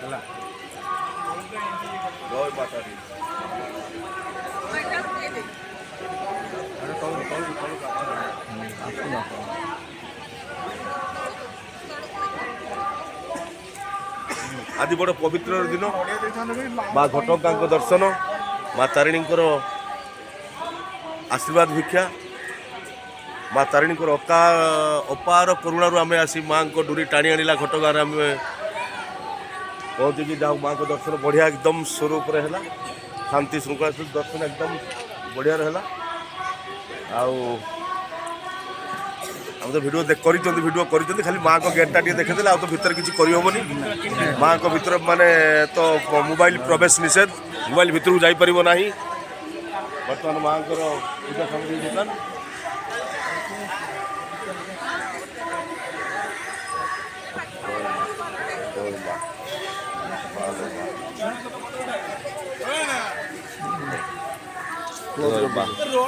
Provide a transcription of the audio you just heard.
जय माता दी। आदि बड़ पवित्र दिन माँ घटगां दर्शन माँ तारिणी आशीर्वाद भिक्षा माँ तारिणी अपार करुणा आम आसी माँ को डोरी टाणी आणला घटगां आम पहुँची जाओ माँ को दर्शन बढ़िया एकदम स्वरूप है शांति श्रृंखला दर्शन एकदम बढ़िया रहा। आम तो वीडियो कर खाली माँ को गेटा देखते आ तो भितर किसी करहबनी माँ को भीतर माने तो मोबाइल प्रवेश निषेध मोबाइल भितर को जापर ना बर्तमान माँ को पूजा सामग्री दुकान